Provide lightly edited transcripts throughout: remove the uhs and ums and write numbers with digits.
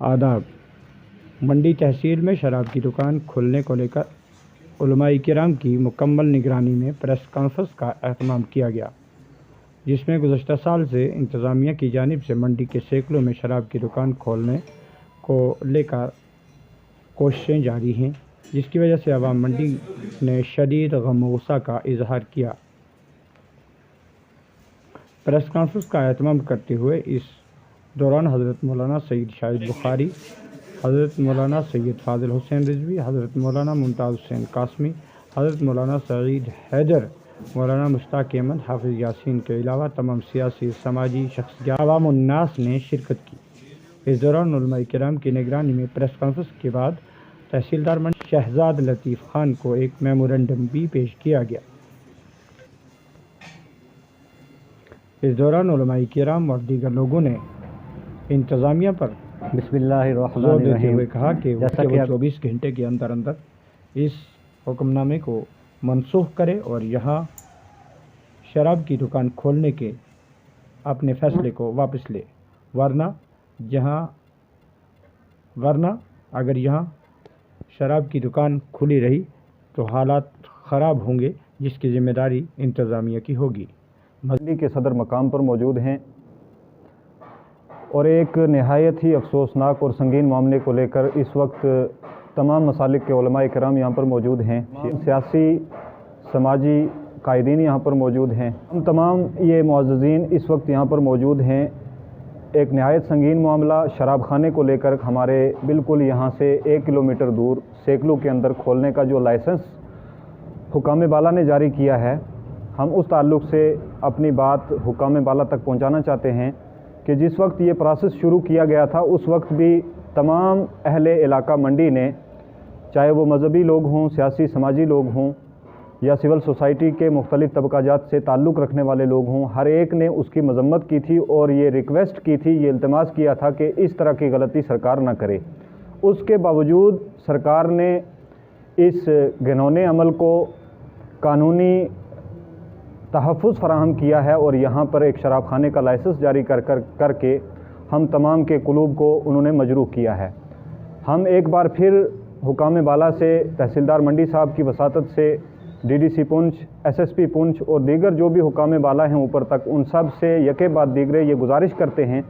आदाब। मंडी तहसील में शराब की दुकान खोलने को लेकर उलमाए किराम की मुकम्मल निगरानी में प्रेस कॉन्फ्रेंस का एहतमाम किया गया, जिसमें गुज़श्ता साल से इंतज़ामिया की जानिब से मंडी के सैकड़ों में शराब की दुकान खोलने को लेकर कोशिशें जारी हैं, जिसकी वजह से अवाम मंडी ने शदीद गम-ओ-गुस्सा का इजहार किया। प्रेस कॉन्फ्रेंस का एहतमाम करते हुए इस दौरान हज़रत मौलाना सैयद शाहिद बुखारी, हज़रत मौलाना सैयद फ़ाज़िल हुसैन रिज़वी, हज़रत मौलाना मुमताज़ हुसैन कासमी, हज़रत मौलाना सईद हैदर, मौलाना मुश्ताक अहमद, हाफिज़ यासीन के अलावा तमाम सियासी समाजी शख्सियत अवाम उन्नास ने शिरकत की। इस दौरान उलमाए किराम की निगरानी में प्रेस कॉन्फ्रेंस के बाद तहसीलदार मंडी शहजाद लतीफ़ खान को एक मेमोरेंडम भी पेश किया गया। इस दौरान उलमाए किराम और दीगर लोगों ने इंतज़ामिया पर जोर देते हुए कहा कि वो 24 घंटे के अंदर अंदर इस हुक्मनामे को मनसूख करे और यहाँ शराब की दुकान खोलने के अपने फैसले को वापस ले, वरना अगर यहाँ शराब की दुकान खुली रही तो हालात ख़राब होंगे, जिसकी ज़िम्मेदारी इंतज़ामिया की होगी। मंडी के सदर मकाम पर मौजूद हैं और एक नहायत ही अफसोसनाक और संगीन मामले को लेकर इस वक्त तमाम मसालिक के उलमाए किराम यहाँ पर मौजूद हैं। सियासी समाजी कायदीन यहाँ पर मौजूद हैं। हम तमाम ये मुअज़्ज़िज़ीन इस वक्त यहाँ पर मौजूद हैं। एक नहायत संगीन मामला शराब खाने को लेकर हमारे बिल्कुल यहाँ से 1 किलोमीटर दूर सैकड़ों के अंदर खोलने का जो लाइसेंस हुकाम बाला ने जारी किया है, हम उस ताल्लुक़ से अपनी बात हुकाम बाला तक पहुँचाना चाहते हैं कि जिस वक्त ये प्रोसेस शुरू किया गया था उस वक्त भी तमाम अहले इलाका मंडी ने, चाहे वो मज़हबी लोग हों, सियासी समाजी लोग हों या सिविल सोसाइटी के मुख्तलिफ़ तबक़ात से ताल्लुक़ रखने वाले लोग हों, हर एक ने उसकी मज़म्मत की थी और ये रिक्वेस्ट की थी, ये इल्तिमास किया था कि इस तरह की गलती सरकार ना करे। उसके बावजूद सरकार ने इस घिनौने अमल को कानूनी तहफ़्फ़ुज़ फ़राहम किया है और यहाँ पर एक शराब खाने का लाइसेंस जारी करके हम तमाम के कुलूब को उन्होंने मजरूह किया है। हम एक बार फिर हुकाम बाला से, तहसीलदार मंडी साहब की वसातत से, DDC पुंछ, SSP पुंछ और दीगर जो भी हुकाम बाला हैं ऊपर तक, उन सब से यके बाद दीगरे ये गुजारिश करते हैं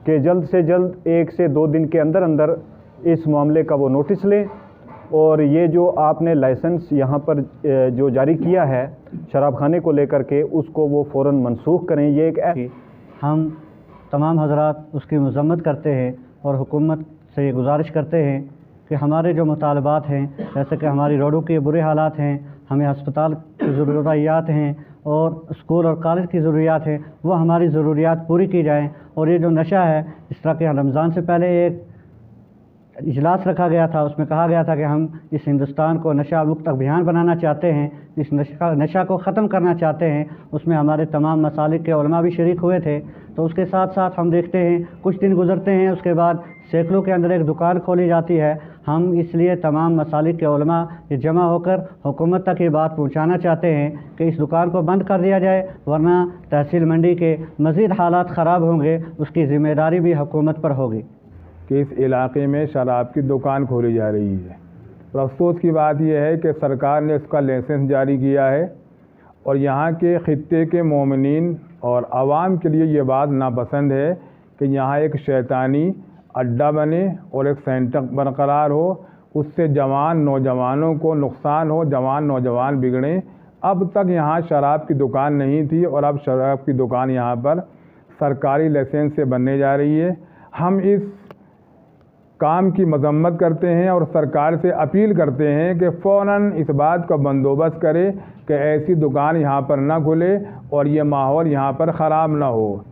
कि जल्द से जल्द 1 से 2 दिन के अंदर अंदर इस मामले का वो नोटिस लें और ये जो आपने लाइसेंस यहाँ पर जो जारी किया है शराब खाने को लेकर के, उसको वो फ़ौरन मनसूख करें। ये एक हम तमाम हज़रात उसकी मज़म्मत करते हैं और हुकूमत से ये गुजारिश करते हैं कि हमारे जो मुतालबात हैं, जैसे कि हमारी रोडों के बुरे हालात हैं, हमें अस्पताल की ज़रूरियात हैं और स्कूल और कॉलेज की ज़रूरियात हैं, वो हमारी ज़रूरियात पूरी की जाएँ। और ये जो नशा है, इस तरह के रमज़ान से पहले एक इजलास रखा गया था, उसमें कहा गया था कि हम इस हिंदुस्तान को नशा मुक्त अभियान बनाना चाहते हैं, इस नशा को ख़त्म करना चाहते हैं। उसमें हमारे तमाम मसालिक के उलमा भी शरीक हुए थे। तो उसके साथ साथ हम देखते हैं कुछ दिन गुजरते हैं, उसके बाद सैकड़ों के अंदर एक दुकान खोली जाती है। हम इसलिए तमाम मसालिक के उलमा ये जमा होकर हुकूमत तक ये बात पहुँचाना चाहते हैं कि इस दुकान को बंद कर दिया जाए, वरना तहसील मंडी के मज़ीद हालात ख़राब होंगे, उसकी ज़िम्मेदारी भी हुकूमत पर होगी। कि इस इलाके में शराब की दुकान खोली जा रही है। और अफसोस की बात यह है कि सरकार ने उसका लाइसेंस जारी किया है और यहाँ के ख़ित्ते के मोमिनीन और आवाम के लिए ये बात नापसंद है कि यहाँ एक शैतानी अड्डा बने और एक सेंटर बरकरार हो, उससे जवान नौजवानों को नुकसान हो, जवान नौजवान बिगड़ें। अब तक यहाँ शराब की दुकान नहीं थी और अब शराब की दुकान यहाँ पर सरकारी लाइसेंस से बनने जा रही है। हम इस काम की मजम्मत करते हैं और सरकार से अपील करते हैं कि फ़ौरन इस बात का बंदोबस्त करे कि ऐसी दुकान यहाँ पर ना खुले और ये माहौल यहाँ पर ख़राब ना हो।